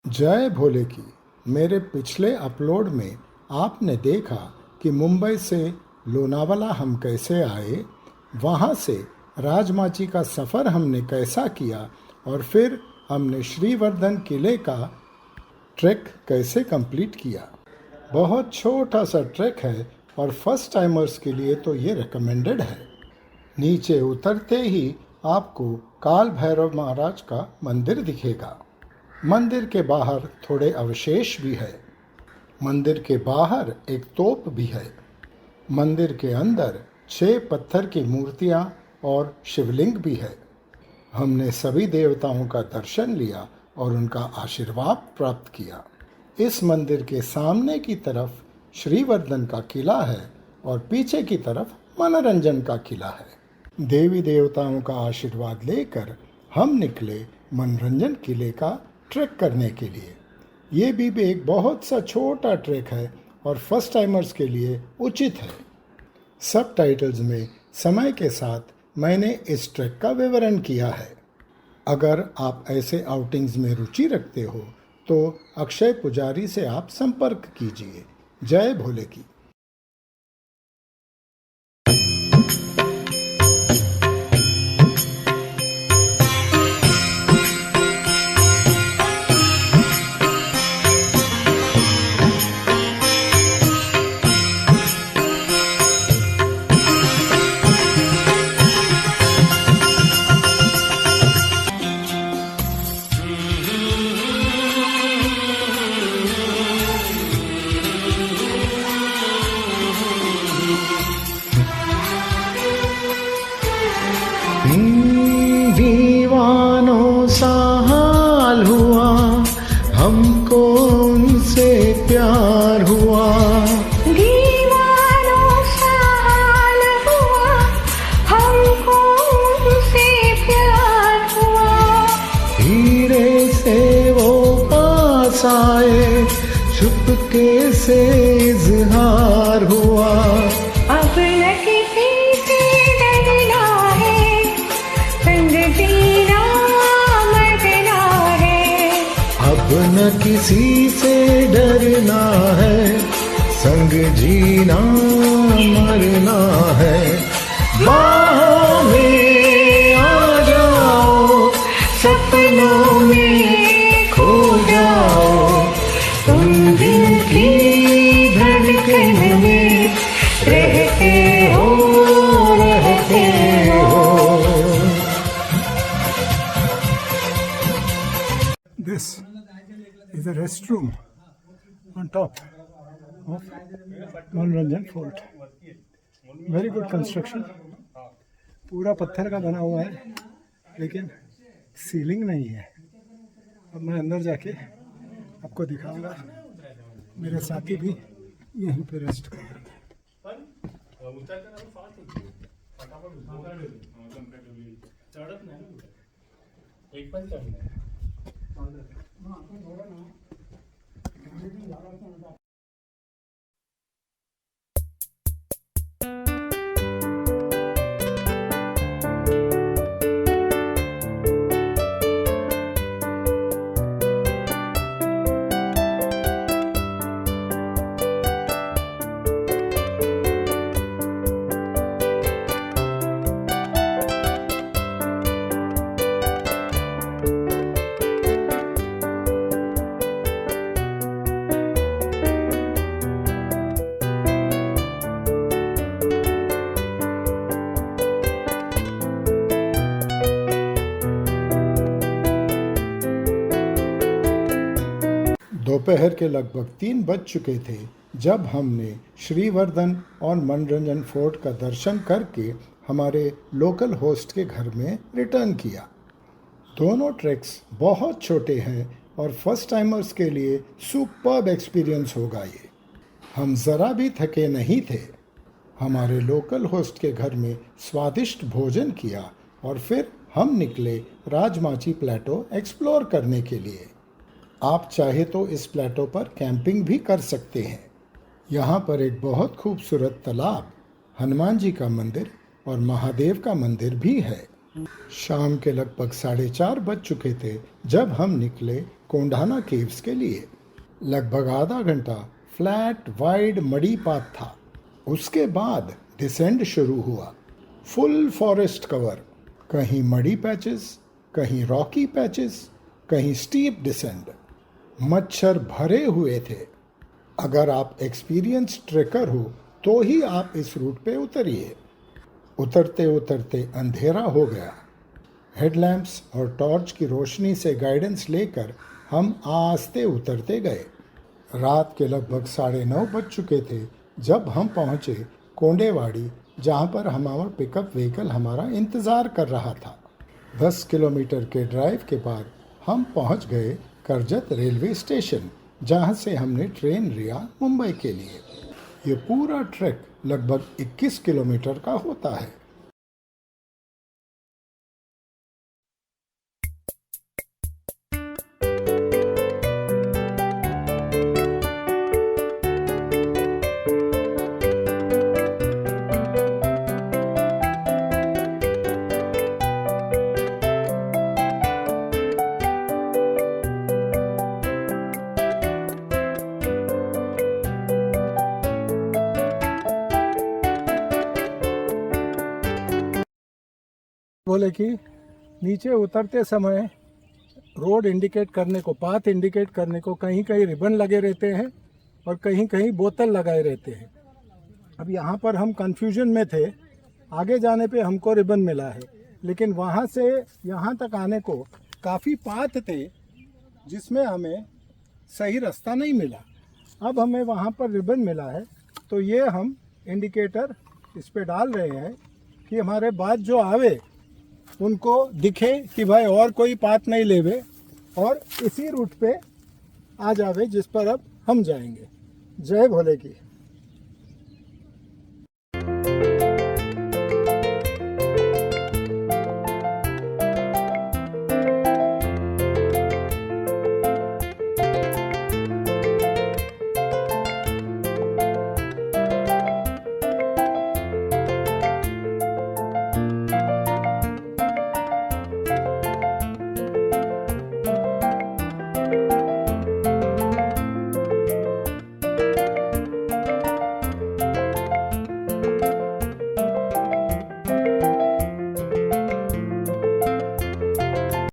जय भोले की। मेरे पिछले अपलोड में आपने देखा कि मुंबई से लोनावाला हम कैसे आए, वहाँ से राजमाची का सफ़र हमने कैसा किया और फिर हमने श्रीवर्धन किले का ट्रैक कैसे कंप्लीट किया। बहुत छोटा सा ट्रैक है और फर्स्ट टाइमर्स के लिए तो ये रिकमेंडेड है। नीचे उतरते ही आपको काल भैरव महाराज का मंदिर दिखेगा। मंदिर के बाहर थोड़े अवशेष भी है। मंदिर के बाहर एक तोप भी है। मंदिर के अंदर 6 पत्थर की मूर्तियां और शिवलिंग भी है। हमने सभी देवताओं का दर्शन लिया और उनका आशीर्वाद प्राप्त किया। इस मंदिर के सामने की तरफ श्रीवर्धन का किला है और पीछे की तरफ मनोरंजन का किला है। देवी देवताओं का आशीर्वाद लेकर हम निकले मनोरंजन किले का ट्रैक करने के लिए। ये भी एक बहुत सा छोटा ट्रैक है और फर्स्ट टाइमर्स के लिए उचित है। सब टाइटल्स में समय के साथ मैंने इस ट्रैक का विवरण किया है। अगर आप ऐसे आउटिंग्स में रुचि रखते हो तो अक्षय पुजारी से आप संपर्क कीजिए। जय भोले की। दीवानों सा हाल हुआ, हमको उनसे प्यार हुआ। दीवानों सा हाल हुआ, हमको उनसे प्यार हुआ। धीरे से वो पास आए, चुपके से इजहार हुआ। अब न किसी से डरना है, संग जीना मरना है। अब न किसी से डरना है, संग जीना मरना है। बाहों में आ जाओ, सपनों में खो जाओ, तुम दिल की धड़कन में रहते हो, रहते हो। This is a restroom on top of मनोरंजन फोर्ट। Very good construction. पूरा पत्थर का बना हुआ है लेकिन सीलिंग नहीं है। अब मैं अंदर जाके आपको दिखाऊंगा। मेरे साथी भी यहीं पे रेस्ट कर रहे हैं। दोपहर के लगभग 3 बज चुके थे जब हमने श्रीवर्धन और मनोरंजन फोर्ट का दर्शन करके हमारे लोकल होस्ट के घर में रिटर्न किया। दोनों ट्रैक्स बहुत छोटे हैं और फर्स्ट टाइमर्स के लिए सुपर्ब एक्सपीरियंस होगा ये। हम ज़रा भी थके नहीं थे। हमारे लोकल होस्ट के घर में स्वादिष्ट भोजन किया और फिर हम निकले राजमाची प्लेटो एक्सप्लोर करने के लिए। आप चाहे तो इस प्लेटो पर कैंपिंग भी कर सकते हैं। यहाँ पर एक बहुत खूबसूरत तालाब, हनुमान जी का मंदिर और महादेव का मंदिर भी है। शाम के लगभग 4:30 बज चुके थे जब हम निकले कोंडाना केव्स के लिए। लगभग आधा घंटा फ्लैट वाइड मडी पाथ था। उसके बाद डिसेंड शुरू हुआ। फुल फॉरेस्ट कवर, कहीं मडी पैचेस, कहीं रॉकी पैचेस, कहीं स्टीप डिसेंड। मच्छर भरे हुए थे। अगर आप एक्सपीरियंस ट्रेकर हो तो ही आप इस रूट पे उतरिए। उतरते उतरते अंधेरा हो गया। हेडलैम्प्स और टॉर्च की रोशनी से गाइडेंस लेकर हम आस्ते उतरते गए। रात के लगभग 9:30 बज चुके थे जब हम पहुंचे कोंडेवाड़ी, जहां पर हमारा पिकअप व्हीकल हमारा इंतज़ार कर रहा था। 10 किलोमीटर के ड्राइव के बाद हम पहुंच गए करजत रेलवे स्टेशन, जहां से हमने ट्रेन लिया मुंबई के लिए। ये पूरा ट्रैक लगभग 21 किलोमीटर का होता है। बोले कि नीचे उतरते समय रोड इंडिकेट करने को, पाथ इंडिकेट करने को कहीं कहीं रिबन लगे रहते हैं और कहीं कहीं बोतल लगाए रहते हैं। अब यहाँ पर हम कंफ्यूजन में थे। आगे जाने पे हमको रिबन मिला है, लेकिन वहाँ से यहाँ तक आने को काफ़ी पाथ थे जिसमें हमें सही रास्ता नहीं मिला। अब हमें वहाँ पर रिबन मिला है, तो ये हम इंडिकेटर इस पे डाल रहे हैं कि हमारे बाद जो आवे उनको दिखे कि भाई और कोई पाथ नहीं लेवे और इसी रूट पे आ जावे जिस पर अब हम जाएंगे। जय भोले की।